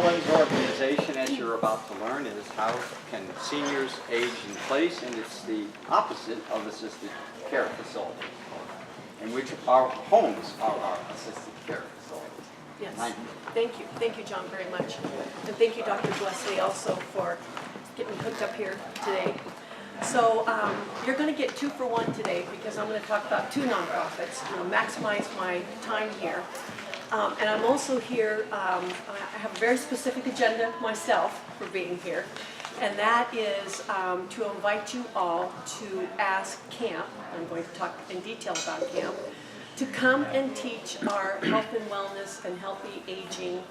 Helen's organization, as you're about to learn, is how can seniors age in place, and it's the opposite of assisted care facility, in which our homes are our assisted care facilities. Yes. Thank you, John, very much. And thank you, Dr. Gillespie, also for getting hooked up here today. So you're going to get 2 for 1 today, because I'm going to talk about 2 nonprofits, maximize my time here. And I'm also here, I have a very specific agenda myself for being here, and that is to invite you all to ask CAMP, I'm going to talk in detail about CAMP, to come and teach our health and wellness and healthy aging,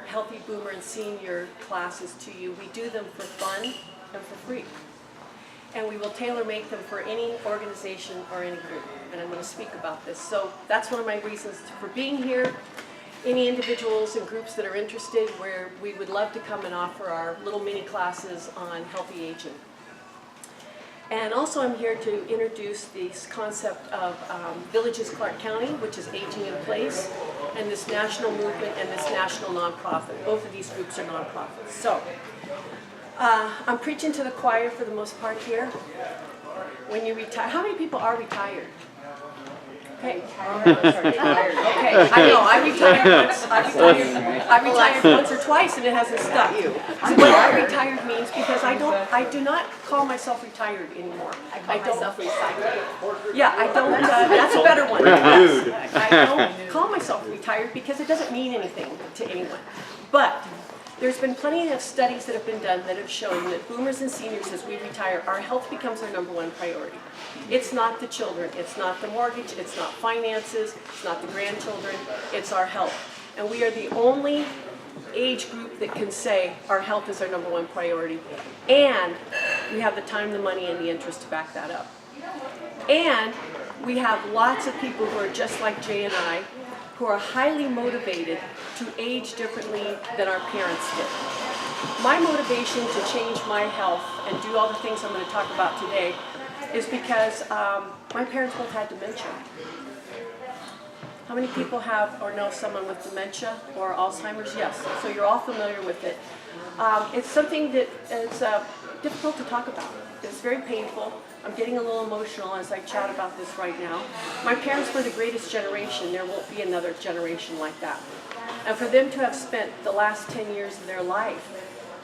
healthy boomer and senior classes to you. We do them for fun and for free. And we will tailor-make them for any organization or any group. And I'm going to speak about this. So that's one of my reasons for being here. Any individuals and groups that are interested, where we would love to come and offer our little mini classes on healthy aging. And also I'm here to introduce this concept of Villages Clark County, which is aging in place, and this national movement and this national nonprofit. Both of these groups are nonprofits. So I'm preaching to the choir for the most part here. When you retire, how many people are retired? Okay. Okay. I know. I retired once. I retired once or twice, and it hasn't stuck. So what retired means, because I do not call myself retired anymore. I call myself recycled. Yeah, I don't. That's a better one. I don't call myself retired because it doesn't mean anything to anyone. But there's been plenty of studies that have been done that have shown that boomers and seniors, as we retire, our health becomes our #1 priority. It's not the children, it's not the mortgage, it's not finances, it's not the grandchildren, it's our health. And we are the only age group that can say our health is our #1 priority. And we have the time, the money, and the interest to back that up. And we have lots of people who are just like Jay and I, who are highly motivated to age differently than our parents did. My motivation to change my health and do all the things I'm going to talk about today is because my parents both had dementia. How many people have or know someone with dementia or Alzheimer's? Yes, so you're all familiar with it. It's something that is difficult to talk about. It's very painful. I'm getting a little emotional as I chat about this right now. My parents were the greatest generation. There won't be another generation like that. And for them to have spent the last 10 years of their life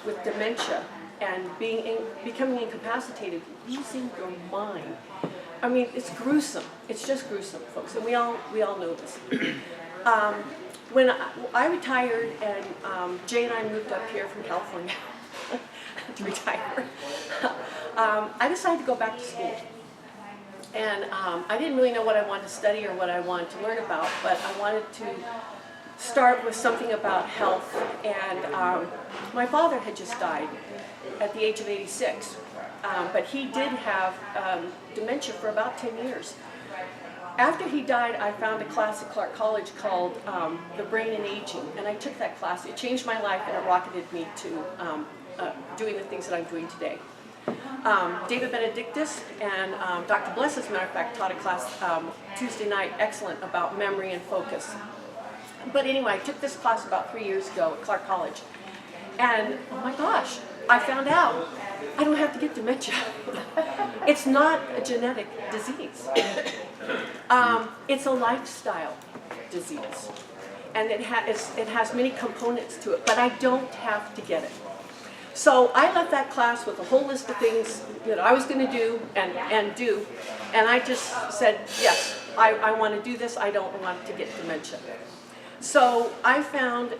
with dementia and becoming incapacitated, losing your mind. I mean, it's gruesome. It's just gruesome, folks, and we all know this. When I retired and Jay and I moved up here from California to retire, I decided to go back to school. And I didn't really know what I wanted to study or what I wanted to learn about, but I wanted to start with something about health. And my father had just died at the age of 86, but he did have dementia for about 10 years. After he died, I found a class at Clark College called The Brain and Aging, and I took that class. It changed my life, and it rocketed me to doing the things that I'm doing today. David Benedictus and Dr. Bless, as a matter of fact, taught a class Tuesday night, excellent, about memory and focus. But anyway, I took this class about 3 years ago at Clark College, and oh my gosh, I found out I don't have to get dementia. It's not a genetic disease. It's a lifestyle disease, and it has many components to it, but I don't have to get it. So I left that class with a whole list of things that I was going to do and do, and I just said, yes, I want to do this. I don't want to get dementia. So I found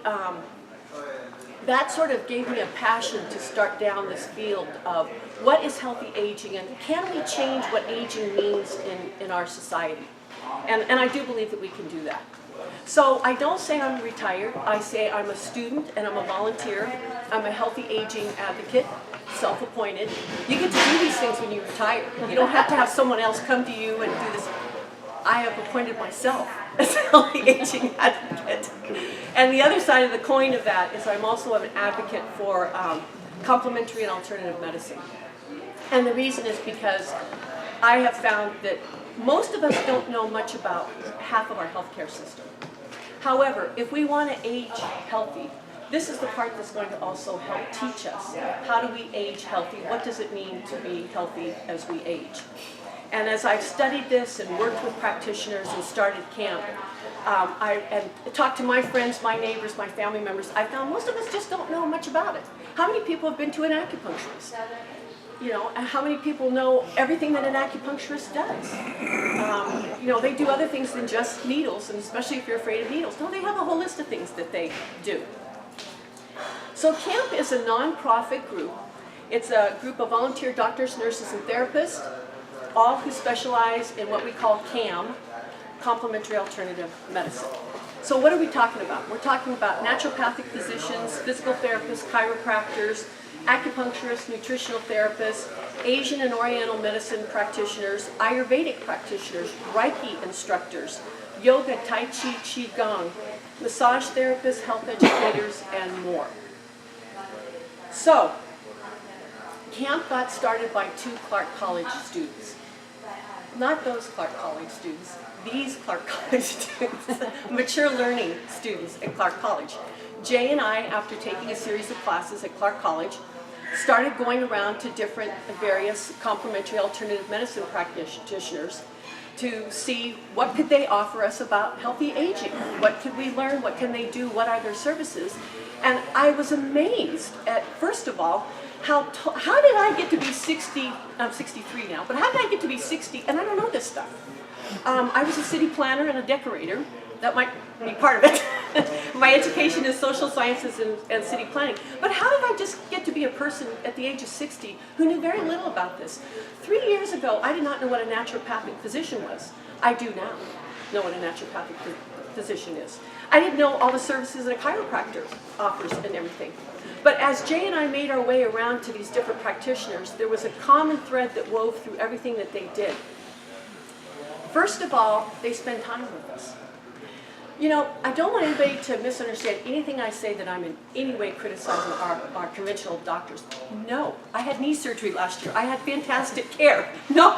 that sort of gave me a passion to start down this field of what is healthy aging, and can we change what aging means in our society? And I do believe that we can do that. So I don't say I'm retired. I say I'm a student and I'm a volunteer. I'm a healthy aging advocate, self-appointed. You get to do these things when you retire. You don't have to have someone else come to you and do this. I have appointed myself as a healthy aging advocate. And the other side of the coin of that is I'm also an advocate for complementary and alternative medicine. And the reason is because I have found that most of us don't know much about half of our healthcare system. However, if we want to age healthy, This is the part that's going to also help teach us. How do we age healthy? What does it mean to be healthy as we age? And as I've studied this and worked with practitioners and started camp, and talked to my friends, my neighbors, my family members, I found most of us just don't know much about it. How many people have been to an acupuncturist? You know, and how many people know everything that an acupuncturist does? You know, they do other things than just needles, and especially if you're afraid of needles. No, they have a whole list of things that they do. So CAMP is a non-profit group. It's a group of volunteer doctors, nurses, and therapists, all who specialize in what we call CAM, complementary alternative medicine. So what are we talking about? We're talking about naturopathic physicians, physical therapists, chiropractors, acupuncturists, nutritional therapists, Asian and Oriental medicine practitioners, Ayurvedic practitioners, Reiki instructors, yoga, Tai Chi, Qigong, massage therapists, health educators, and more. So, camp got started by 2 Clark College students. Not those Clark College students, these Clark College students, mature learning students at Clark College. Jay and I, after taking a series of classes at Clark College, started going around to different various complementary alternative medicine practitioners to see what could they offer us about healthy aging. What could we learn? What can they do? What are their services? And I was amazed at, first of all, how did I get to be 60, I'm 63 now, but how did I get to be 60 and I don't know this stuff? I was a city planner and a decorator. That might be part of it. My education is social sciences and city planning. But how did I just get to be a person at the age of 60 who knew very little about this? 3 years ago, I did not know what a naturopathic physician was. I do now know what a naturopathic physician is. I didn't know all the services that a chiropractor offers and everything. But as Jay and I made our way around to these different practitioners, there was a common thread that wove through everything that they did. First of all, they spend time with us. You know, I don't want anybody to misunderstand anything I say that I'm in any way criticizing our conventional doctors. No, I had knee surgery last year. I had fantastic care. No.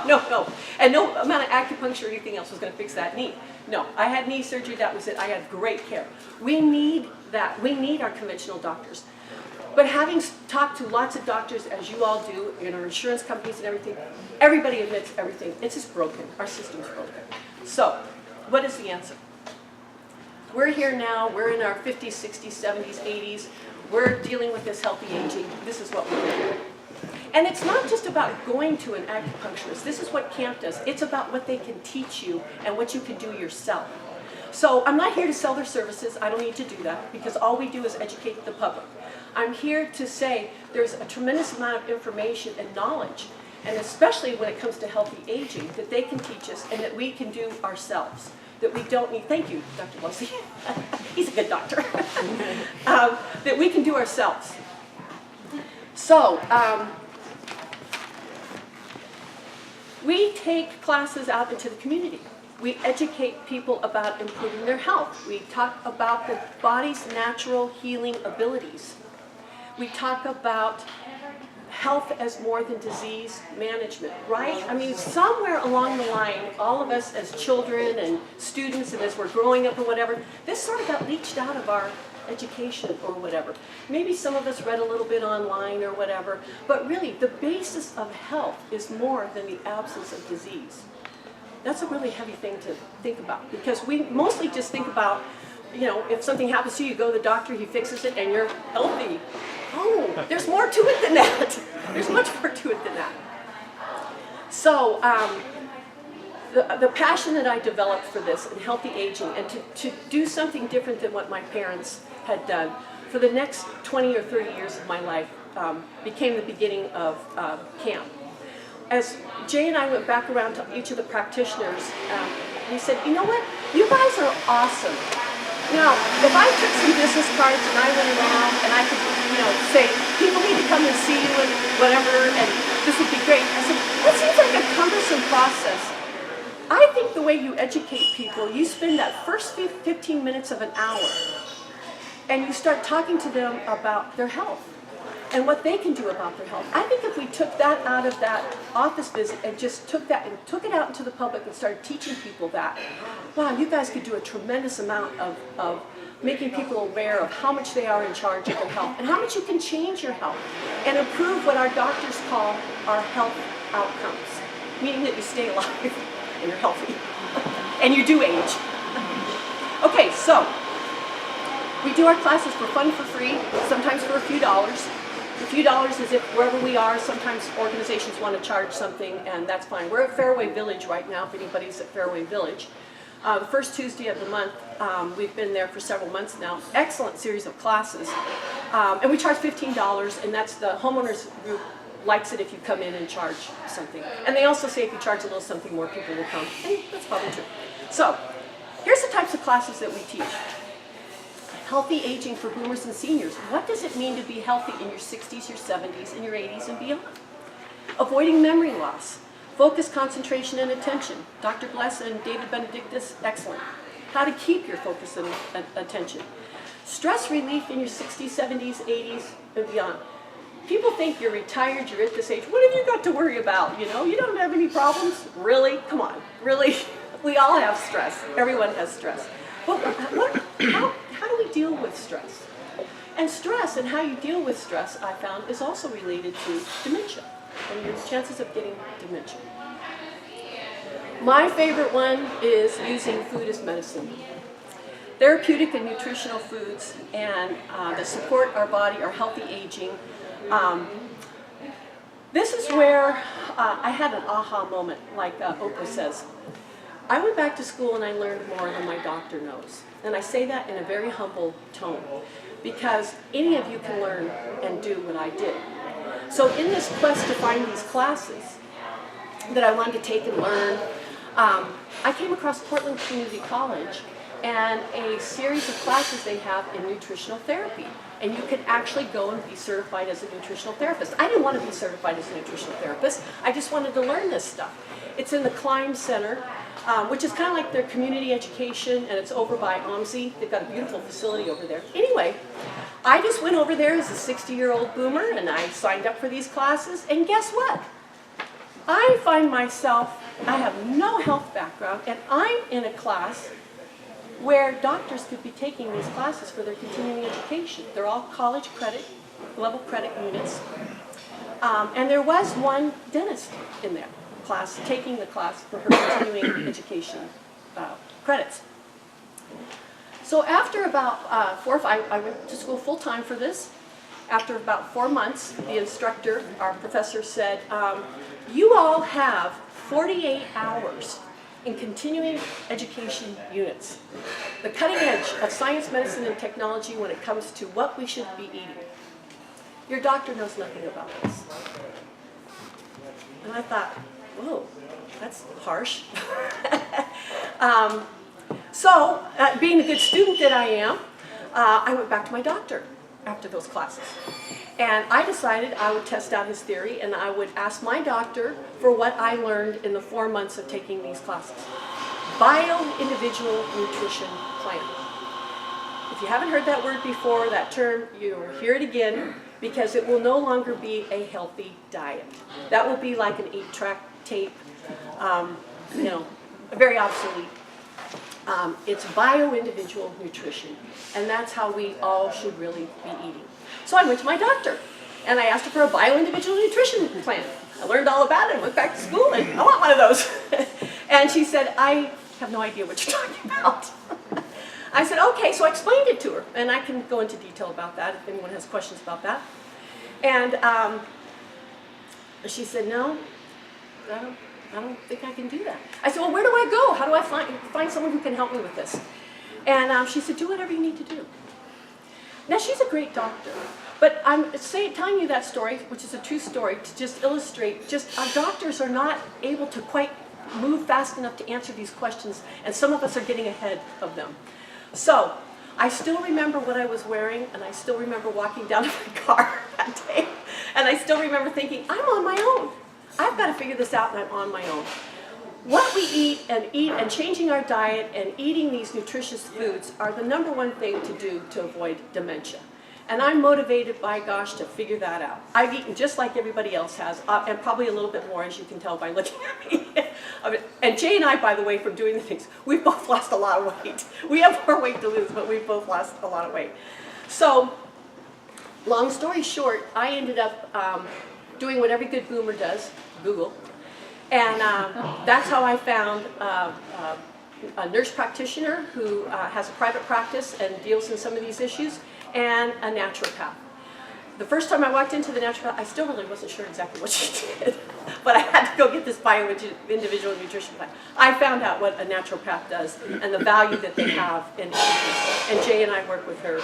And no amount of acupuncture or anything else was going to fix that knee. No, I had knee surgery, that was it. I had great care. We need that. We need our conventional doctors. But having talked to lots of doctors, as you all do, in our insurance companies and everything, everybody admits everything. It's just broken. Our system's broken. So, what is the answer? We're here now, we're in our 50s, 60s, 70s, 80s. We're dealing with this healthy aging. This is what we're doing. And it's not just about going to an acupuncturist. This is what camp does. It's about what they can teach you and what you can do yourself. So I'm not here to sell their services. I don't need to do that because all we do is educate the public. I'm here to say there's a tremendous amount of information and knowledge, and especially when it comes to healthy aging, that they can teach us and that we can do ourselves. That we don't need, thank you, Dr. Lucy, he's a good doctor, that we can do ourselves. So, we take classes out into the community. We educate people about improving their health. We talk about the body's natural healing abilities. We talk about health as more than disease management, right? I mean, somewhere along the line, all of us as children and students and as we're growing up or whatever, this sort of got leached out of our education or whatever. Maybe some of us read a little bit online or whatever, but really the basis of health is more than the absence of disease. That's a really heavy thing to think about because we mostly just think about, you know, if something happens to you, you go to the doctor, he fixes it, and you're healthy. Oh, there's more to it than that. There's much more to it than that. So the passion that I developed for this and healthy aging and to do something different than what my parents had done for the next 20 or 30 years of my life became the beginning of camp. As Jay and I went back around to each of the practitioners, he said, you know what, you guys are awesome. Now, if I took some business cards and I went around and I could, you know, say, people need to come and see you and whatever, and this would be great. I said, that seems like a cumbersome process. I think the way you educate people, you spend that first 15 minutes of an hour, and you start talking to them about their health and what they can do about their health. I think if we took that out of that office visit and just took that and took it out into the public and started teaching people that, wow, you guys could do a tremendous amount of making people aware of how much they are in charge of their health and how much you can change your health and improve what our doctors call our health outcomes, meaning that you stay alive and you're healthy and you do age. Okay, so we do our classes for fun, for free, sometimes for a few dollars. A few dollars is if wherever we are, sometimes organizations want to charge something, and that's fine. We're at Fairway Village right now, if anybody's at Fairway Village. The first Tuesday of the month, we've been there for several months now. Excellent series of classes. And we charge $15, and that's the homeowners group likes it if you come in and charge something. And they also say if you charge a little something, more people will come. And that's probably true. So, here's the types of classes that we teach. Healthy aging for boomers and seniors. What does it mean to be healthy in your 60s, your 70s, and your 80s and beyond? Avoiding memory loss. Focus, concentration, and attention. Dr. Bless and David Benedictus, excellent. How to keep your focus and attention. Stress relief in your 60s, 70s, 80s, and beyond. People think you're retired, you're at this age. What have you got to worry about? You know, you don't have any problems? Really? Come on, really? We all have stress. Everyone has stress. But how do we deal with stress? And stress and how you deal with stress, I found, is also related to dementia and your chances of getting dementia. My favorite one is using food as medicine. Therapeutic and nutritional foods and that support our body, our healthy aging. This is where I had an aha moment, like Oprah says. I went back to school and I learned more than my doctor knows. And I say that in a very humble tone, because any of you can learn and do what I did. So in this quest to find these classes that I wanted to take and learn, I came across Portland Community College and a series of classes they have in nutritional therapy. And you can actually go and be certified as a nutritional therapist. I didn't want to be certified as a nutritional therapist. I just wanted to learn this stuff. It's in the Climb Center, which is kind of like their community education, and it's over by OMSI. They've got a beautiful facility over there. Anyway, I just went over there as a 60-year-old boomer, and I signed up for these classes, and guess what? I find myself, I have no health background, and I'm in a class where doctors could be taking these classes for their continuing education. They're all college credit, level credit units. And there was one dentist in there, class, taking the class for her continuing education credits. So after about I went to school full time for this. After about 4 months, the instructor, our professor, said, you all have 48 hours in continuing education units, the cutting edge of science, medicine, and technology when it comes to what we should be eating. Your doctor knows nothing about this. And I thought, whoa, that's harsh. So, being the good student that I am, I went back to my doctor after those classes. And I decided I would test out his theory and I would ask my doctor for what I learned in the 4 months of taking these classes. Bio-individual nutrition plan. If you haven't heard that word before, that term, you'll hear it again, because it will no longer be a healthy diet. That will be like an 8-track tape, very obsolete. It's bio-individual nutrition, and that's how we all should really be eating. So I went to my doctor, and I asked her for a bio-individual nutrition plan. I learned all about it, went back to school, and I want one of those. And she said, I have no idea what you're talking about. I said, okay, so I explained it to her, and I can go into detail about that if anyone has questions about that. And she said, no, I don't think I can do that. I said, well, where do I go? How do I find someone who can help me with this? And she said, do whatever you need to do. Now, she's a great doctor, but I'm telling you that story, which is a true story, to just illustrate, our doctors are not able to quite move fast enough to answer these questions, and some of us are getting ahead of them. So, I still remember what I was wearing, and I still remember walking down to my car that day, and I still remember thinking, I'm on my own. I've got to figure this out, and I'm on my own. What we eat and changing our diet and eating these nutritious foods are the #1 thing to do to avoid dementia. And I'm motivated, by gosh, to figure that out. I've eaten just like everybody else has, and probably a little bit more, as you can tell by looking at me. And Jay and I, by the way, from doing the things, we've both lost a lot of weight. We have more weight to lose, but we've both lost a lot of weight. So, long story short, I ended up doing what every good boomer does, Google. And that's how I found a nurse practitioner who has a private practice and deals in some of these issues, and a naturopath. The first time I walked into the naturopath, I still really wasn't sure exactly what she did, but I had to go get this bio-individual nutrition plan. I found out what a naturopath does and the value that they have in fitness, and Jay and I work with her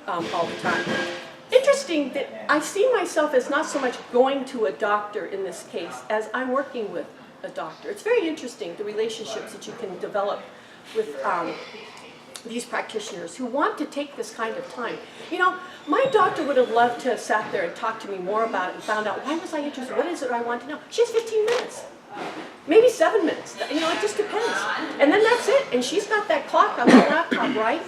all the time. Interesting that I see myself as not so much going to a doctor in this case as I'm working with a doctor. It's very interesting, the relationships that you can develop with these practitioners who want to take this kind of time. You know, my doctor would have loved to have sat there and talked to me more about it and found out, why was I interested? What is it I want to know? She has 15 minutes. Maybe 7 minutes. You know, it just depends. And then that's it. And she's got that clock on the laptop, right?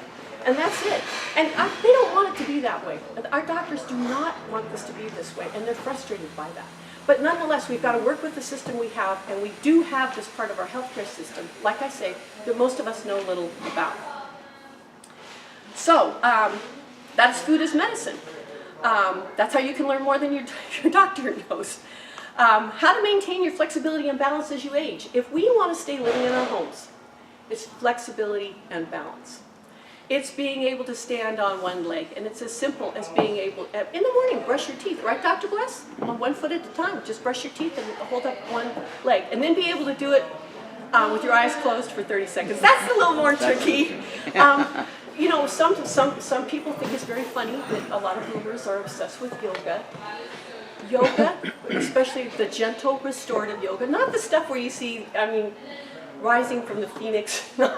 And that's it. And they don't want it to be that way. Our doctors do not want this to be this way, and they're frustrated by that. But nonetheless, we've got to work with the system we have, and we do have this part of our healthcare system, like I say, that most of us know little about. So, that's food as medicine. That's how you can learn more than your doctor knows. How to maintain your flexibility and balance as you age. If we want to stay living in our homes, it's flexibility and balance. It's being able to stand on one leg, and it's as simple as being able, in the morning, brush your teeth, right, Dr. Bless? On 1 foot at a time, just brush your teeth and hold up one leg, and then be able to do it with your eyes closed for 30 seconds. That's a little more tricky. You know, some people think it's very funny that a lot of boomers are obsessed with yoga. Yoga, especially the gentle restorative yoga, not the stuff where you see, I mean, rising from the phoenix. No.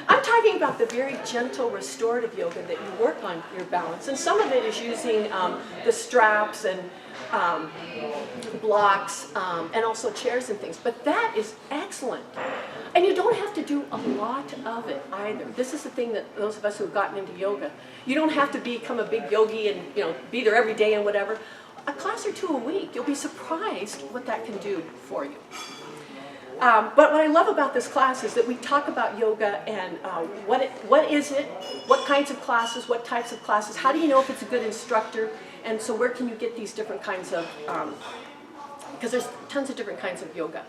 I'm talking about the very gentle restorative yoga that you work on your balance. And some of it is using the straps and blocks and also chairs and things. But that is excellent. And you don't have to do a lot of it either. This is the thing that those of us who have gotten into yoga, you don't have to become a big yogi and be there every day and whatever. A class or two a week, you'll be surprised what that can do for you. But what I love about this class is that we talk about yoga and what is it, what kinds of classes, what types of classes, how do you know if it's a good instructor, and so where can you get these different kinds of, because there's tons of different kinds of yoga.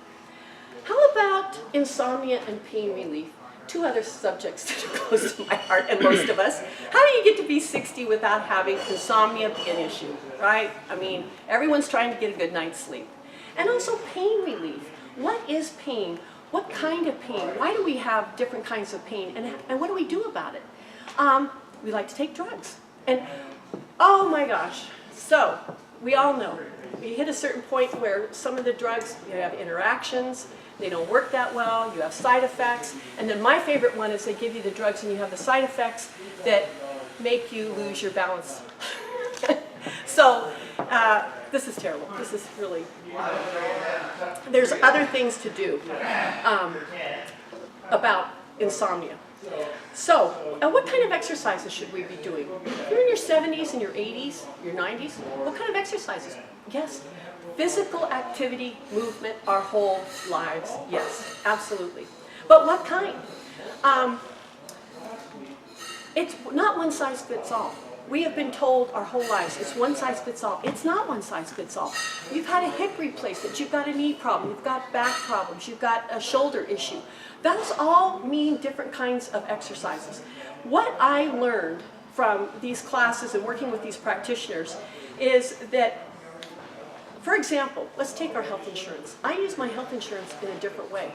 How about insomnia and pain relief? Two other subjects that are close to my heart and most of us. How do you get to be 60 without having insomnia be an issue, right? I mean, everyone's trying to get a good night's sleep. And also pain relief. What is pain? What kind of pain? Why do we have different kinds of pain? And what do we do about it? We like to take drugs. And oh my gosh. So we all know you hit a certain point where some of the drugs, you have interactions, they don't work that well, you have side effects. And then my favorite one is they give you the drugs and you have the side effects that make you lose your balance. So this is terrible. This is really, there's other things to do about insomnia. So what kind of exercises should we be doing? If you're in your 70s and your 80s, your 90s, what kind of exercises? Yes, physical activity, movement, our whole lives. Yes, absolutely. But what kind? It's not one size fits all. We have been told our whole lives it's one size fits all. It's not one size fits all. You've had a hip replacement, you've got a knee problem, you've got back problems, you've got a shoulder issue. Those all mean different kinds of exercises. What I learned from these classes and working with these practitioners is that, for example, let's take our health insurance. I use my health insurance in a different way.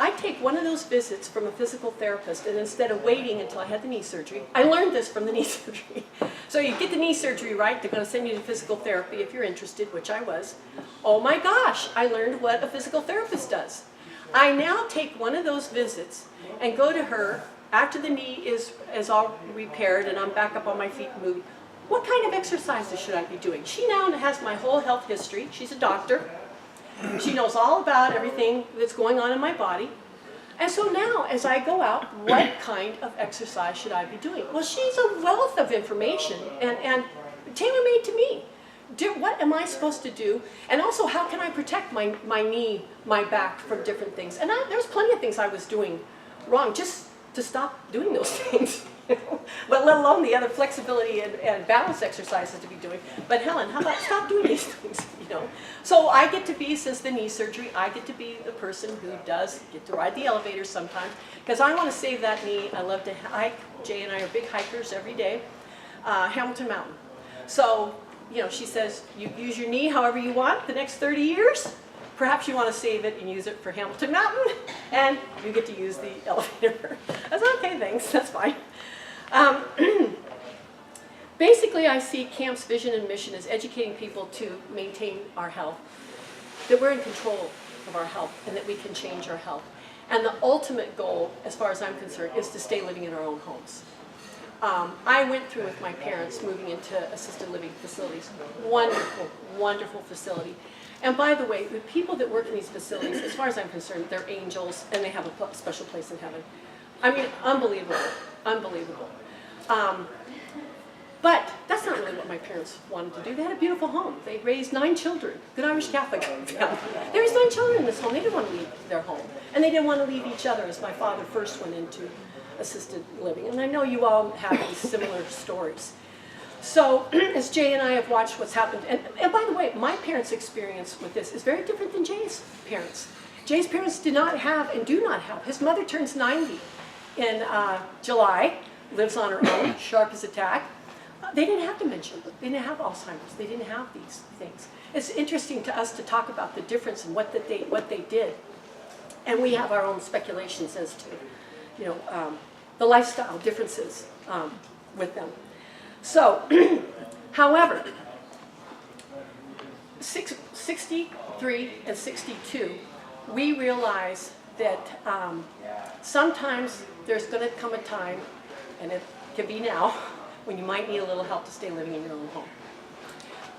I take one of those visits from a physical therapist, and instead of waiting until I had the knee surgery, I learned this from the knee surgery. So you get the knee surgery, right? They're going to send you to physical therapy if you're interested, which I was. Oh my gosh, I learned what a physical therapist does. I now take one of those visits and go to her after the knee is all repaired and I'm back up on my feet and moving. What kind of exercises should I be doing? She now has my whole health history. She's a doctor. She knows all about everything that's going on in my body. And so now, as I go out, what kind of exercise should I be doing? Well, she's a wealth of information and tailor-made to me. What am I supposed to do? And also, how can I protect my knee, my back from different things? And there's plenty of things I was doing wrong just to stop doing those things. But let alone the other flexibility and balance exercises to be doing. But Helen, how about stop doing these things, you know? So I get to be, since the knee surgery, I get to be the person who does get to ride the elevator sometimes, because I want to save that knee. I love to hike. Jay and I are big hikers every day. Hamilton Mountain. So, you know, she says, you use your knee however you want the next 30 years. Perhaps you want to save it and use it for Hamilton Mountain, and you get to use the elevator. I said, okay, thanks, that's fine. Basically, I see CAMP's vision and mission as educating people to maintain our health, that we're in control of our health, and that we can change our health. And the ultimate goal, as far as I'm concerned, is to stay living in our own homes. I went through with my parents moving into assisted living facilities. Wonderful, wonderful facility. And by the way, the people that work in these facilities, as far as I'm concerned, they're angels, and they have a special place in heaven. I mean, unbelievable, unbelievable. But that's not really what my parents wanted to do. They had a beautiful home. They raised 9 children, good Irish Catholic family. They raised 9 children in this home. They didn't want to leave their home. And they didn't want to leave each other, as my father first went into assisted living. And I know you all have these similar stories. So as Jay and I have watched what's happened, and by the way, my parents' experience with this is very different than Jay's parents. Jay's parents did not have and do not have. His mother turns 90 in July, lives on her own, sharp as a tack. They didn't have dementia. They didn't have Alzheimer's. They didn't have these things. It's interesting to us to talk about the difference in what they did. And we have our own speculations as to, you know, the lifestyle differences with them. So, however, 63 and 62, we realize that sometimes there's going to come a time, and it can be now, when you might need a little help to stay living in your own home.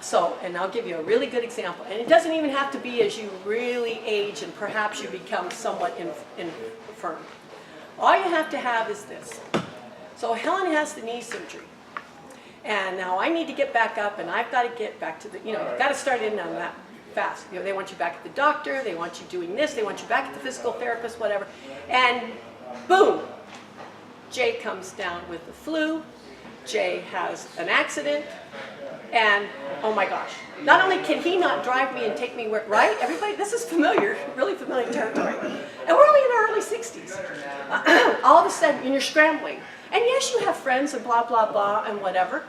So, and I'll give you a really good example. And it doesn't even have to be as you really age and perhaps you become somewhat infirm. All you have to have is this. So Helen has the knee surgery. And now I need to get back up, and I've got to get back to the, you know, you've got to start in on that fast. You know, they want you back at the doctor, they want you doing this, they want you back at the physical therapist, whatever. And boom, Jay comes down with the flu. Jay has an accident, and oh my gosh, not only can he not drive me and take me where, right? Everybody, this is familiar, really familiar territory. And we're only in our early 60s. All of a sudden, you're scrambling. And yes, you have friends and blah, blah, blah, and whatever.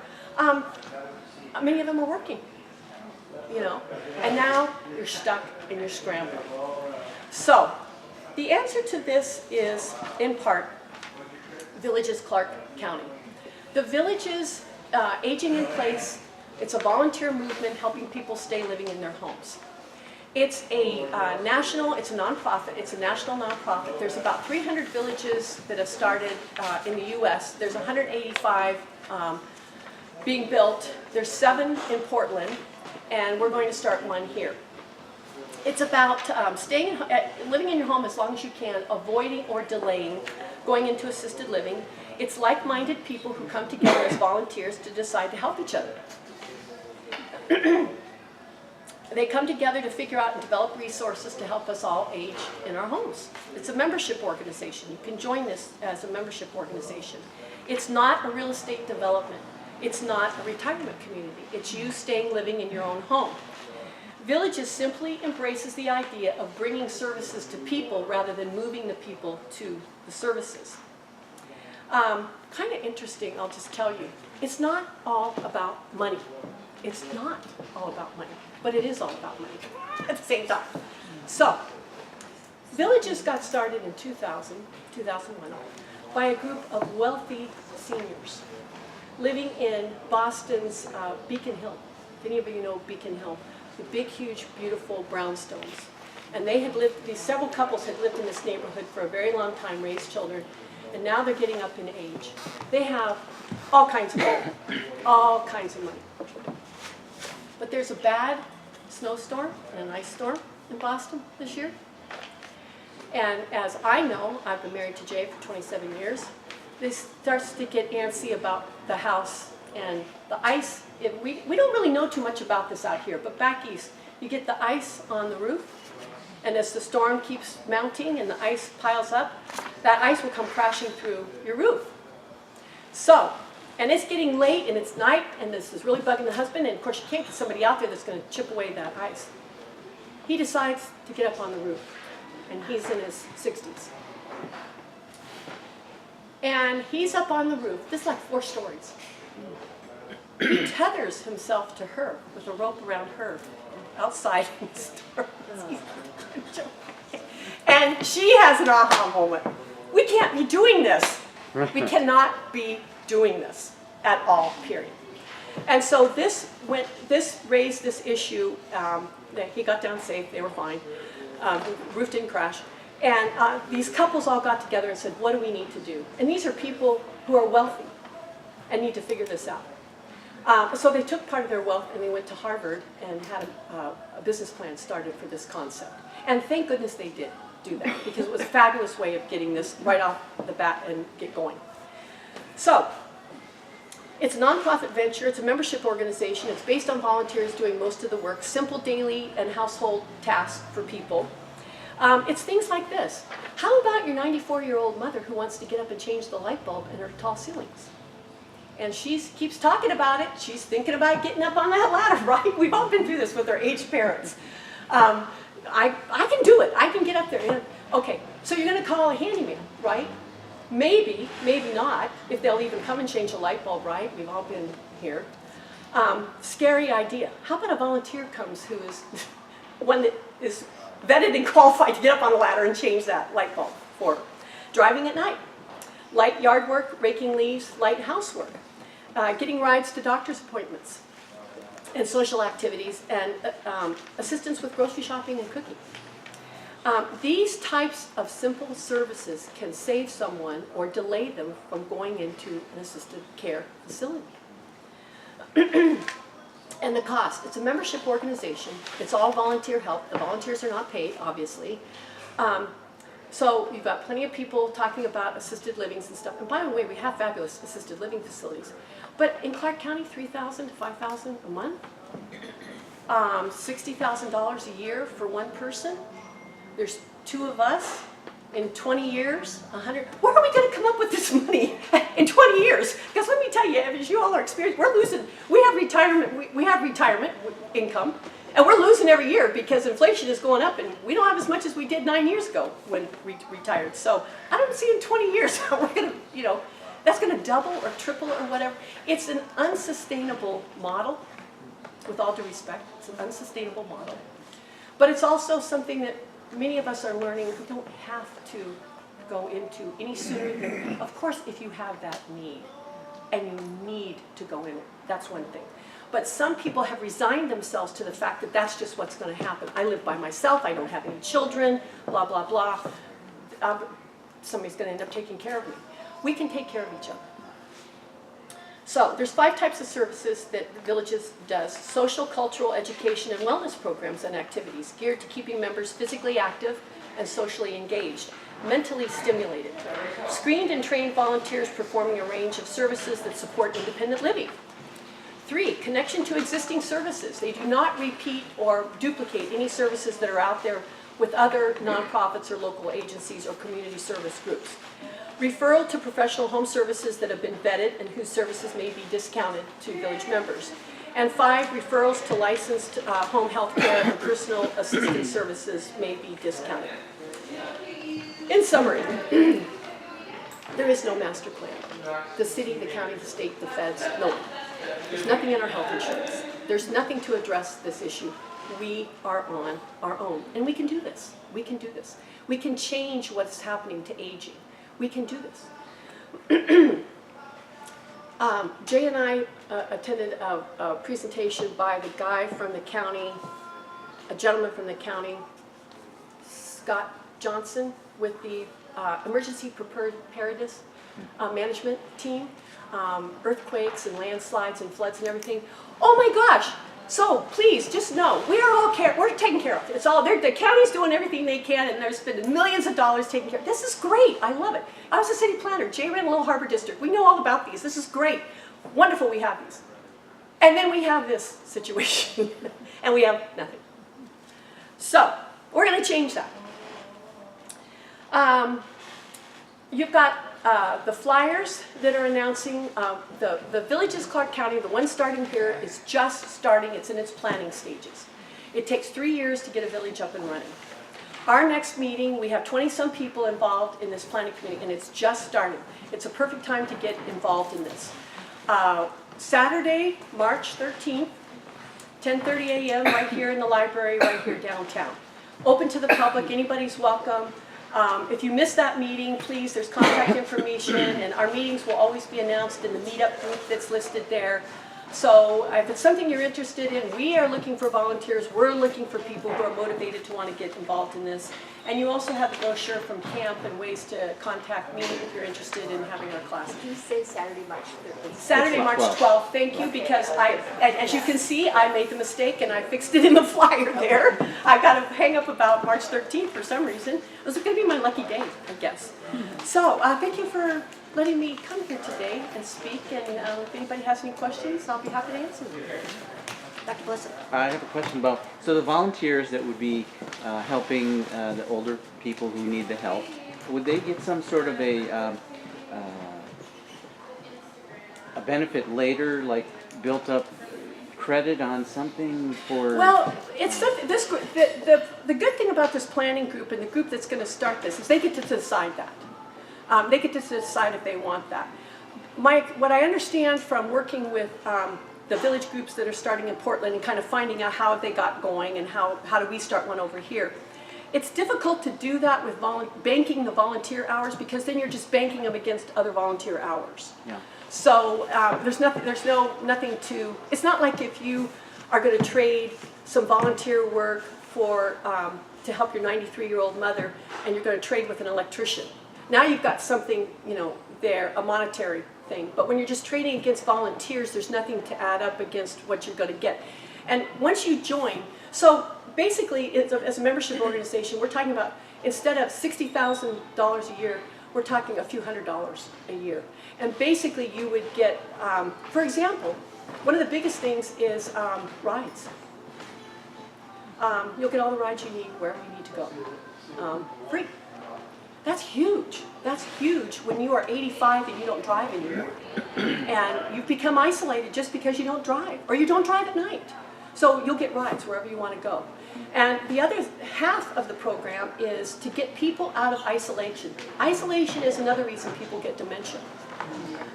Many of them are working, you know. And now you're stuck and you're scrambling. So the answer to this is, in part, Villages Clark County. The Villages, Aging in Place, it's a volunteer movement helping people stay living in their homes. It's a it's a nonprofit, it's a national nonprofit. There's about 300 villages that have started in the U.S. There's 185 being built. There's 7 in Portland, and we're going to start one here. It's about living in your home as long as you can, avoiding or delaying going into assisted living. It's like-minded people who come together as volunteers to decide to help each other. They come together to figure out and develop resources to help us all age in our homes. It's a membership organization. You can join this as a membership organization. It's not a real estate development. It's not a retirement community. It's you staying living in your own home. Villages simply embraces the idea of bringing services to people rather than moving the people to the services. Kind of interesting, I'll just tell you. It's not all about money. It's not all about money, but it is all about money at the same time. So, Villages got started in 2001, by a group of wealthy seniors living in Boston's Beacon Hill. If any of you know Beacon Hill, the big, huge, beautiful brownstones. And they had lived, several couples had lived in this neighborhood for a very long time, raised children, and now they're getting up in age. They have all kinds of money, all kinds of money. But there's a bad snowstorm and an ice storm in Boston this year. And as I know, I've been married to Jay for 27 years, this starts to get antsy about the house and the ice. We don't really know too much about this out here, but back east, you get the ice on the roof, and as the storm keeps mounting and the ice piles up, that ice will come crashing through your roof. So, and it's getting late and it's night, and this is really bugging the husband, and of course you can't get somebody out there that's going to chip away that ice. He decides to get up on the roof, and he's in his 60s. And he's up on the roof, this is like 4 stories. He tethers himself to her with a rope around her outside in the store. And she has an aha moment. We can't be doing this. We cannot be doing this at all, period. And so this raised this issue. That he got down safe, they were fine. The roof didn't crash. And these couples all got together and said, what do we need to do? And these are people who are wealthy and need to figure this out. So they took part of their wealth and they went to Harvard and had a business plan started for this concept. And thank goodness they did do that, because it was a fabulous way of getting this right off the bat and get going. So, it's a nonprofit venture, it's a membership organization, it's based on volunteers doing most of the work, simple daily and household tasks for people. It's things like this. How about your 94-year-old mother who wants to get up and change the light bulb in her tall ceilings? And she keeps talking about it. She's thinking about getting up on that ladder, right? We've all been through this with our aged parents. I can do it. I can get up there. Okay, so you're going to call a handyman, right? Maybe, maybe not, if they'll even come and change a light bulb, right? We've all been here. Scary idea. How about a volunteer comes who is one that is vetted and qualified to get up on a ladder and change that light bulb for driving at night? Light yard work, raking leaves, light housework. Getting rides to doctor's appointments and social activities, and assistance with grocery shopping and cooking. These types of simple services can save someone or delay them from going into an assisted care facility. And the cost, it's a membership organization. It's all volunteer help. The volunteers are not paid, obviously. So you've got plenty of people talking about assisted livings and stuff. And by the way, we have fabulous assisted living facilities. But in Clark County, $3,000 to $5,000 a month, $60,000 a year for one person. There's 2 of us. In 20 years, 100. Where are we going to come up with this money in 20 years? Because let me tell you, as you all are experienced, we're losing. We have retirement income, and we're losing every year because inflation is going up, and we don't have as much as we did 9 years ago when we retired. So I don't see in 20 years how we're going to, that's going to double or triple or whatever. It's an unsustainable model. With all due respect, it's an unsustainable model. But it's also something that many of us are learning. We don't have to go into any sooner than, of course, if you have that need and you need to go in, that's one thing. But some people have resigned themselves to the fact that that's just what's going to happen. I live by myself, I don't have any children, blah, blah, blah. Somebody's going to end up taking care of me. We can take care of each other. So there's 5 types of services that the Villages does: social, cultural, education, and wellness programs and activities geared to keeping members physically active and socially engaged, mentally stimulated. Screened and trained volunteers performing a range of services that support independent living. 3, connection to existing services. They do not repeat or duplicate any services that are out there with other nonprofits or local agencies or community service groups. Referral to professional home services that have been vetted and whose services may be discounted to village members. And 5, referrals to licensed home health care and personal assistance services may be discounted. In summary, there is no master plan. The city, the county, the state, the feds, no. There's nothing in our health insurance. There's nothing to address this issue. We are on our own. And we can do this. We can do this. We can change what's happening to aging. We can do this. Jay and I attended a presentation by the guy from the county, a gentleman from the county, Scott Johnson, with the Emergency Preparedness Management team, earthquakes and landslides and floods and everything. Oh my gosh, So please just know we're taken care of. It's all the county's doing everything they can, and they're spending millions of dollars taking care of. This is great. I love it. I was a city planner. Jay ran Little Harbor District. We know all about these. This is great. Wonderful. We have these, and then we have this situation, and we have nothing. So we're going to change that. You've got the flyers that are announcing the villages, Clark County, the one starting here is just starting. It's in its planning stages. It takes 3 years to get a village up and running. Our next meeting, we have 20-some people involved in this planning committee, and it's just starting. It's a perfect time to get involved in this. Saturday, March 13th, 10:30 a.m. right here in the library, right here downtown. Open to the public. Anybody's welcome. If you miss that meeting, please, there's contact information, and our meetings will always be announced in the meetup group that's listed there. So if it's something you're interested in, we are looking for volunteers. We're looking for people who are motivated to want to get involved in this. And you also have the brochure from camp and ways to contact me if you're interested in having our classes. Did you say Saturday, March 13th? Saturday, March 12th. Thank you, because as you can see, I made the mistake and I fixed it in the flyer there. I got to hang up about March 13th for some reason. It was going to be my lucky day, I guess. So thank you for letting me come here today and speak. And if anybody has any questions, I'll be happy to answer them. Dr. Blessed. I have a question about, so the volunteers that would be helping the older people who need the help, would they get some sort of a benefit later, like built up credit on something for? Well, it's something, this group, the good thing about this planning group and the group that's going to start this is they get to decide that. They get to decide if they want that. What I understand from working with the village groups that are starting in Portland and kind of finding out how they got going and how do we start one over here. It's difficult to do that with banking the volunteer hours, because then you're just banking them against other volunteer hours. Yeah. So there's nothing to, it's not like if you are going to trade some volunteer work for, to help your 93-year-old mother, and you're going to trade with an electrician. Now you've got something, there, a monetary thing. But when you're just trading against volunteers, there's nothing to add up against what you're going to get. And once you join, so basically, as a membership organization, we're talking about, instead of $60,000 a year, we're talking a few $100s a year. And basically, you would get, for example, one of the biggest things is rides. You'll get all the rides you need wherever you need to go. Free. That's huge. That's huge when you are 85 and you don't drive anymore. And you've become isolated just because you don't drive, or you don't drive at night. So you'll get rides wherever you want to go. And the other half of the program is to get people out of isolation. Isolation is another reason people get dementia.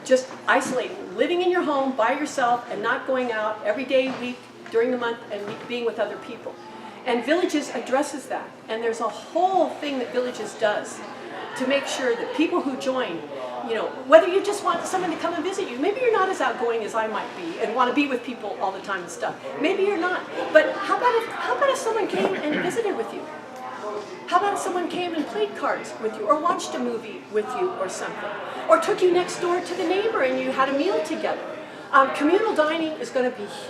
Just isolating, living in your home by yourself and not going out every day, week, during the month, and being with other people. And Villages addresses that. And there's a whole thing that Villages does to make sure that people who join, whether you just want someone to come and visit you, maybe you're not as outgoing as I might be and want to be with people all the time and stuff. Maybe you're not. But how about if someone came and visited with you? How about if someone came and played cards with you, or watched a movie with you or something? Or took you next door to the neighbor and you had a meal together? Communal dining is going to be huge.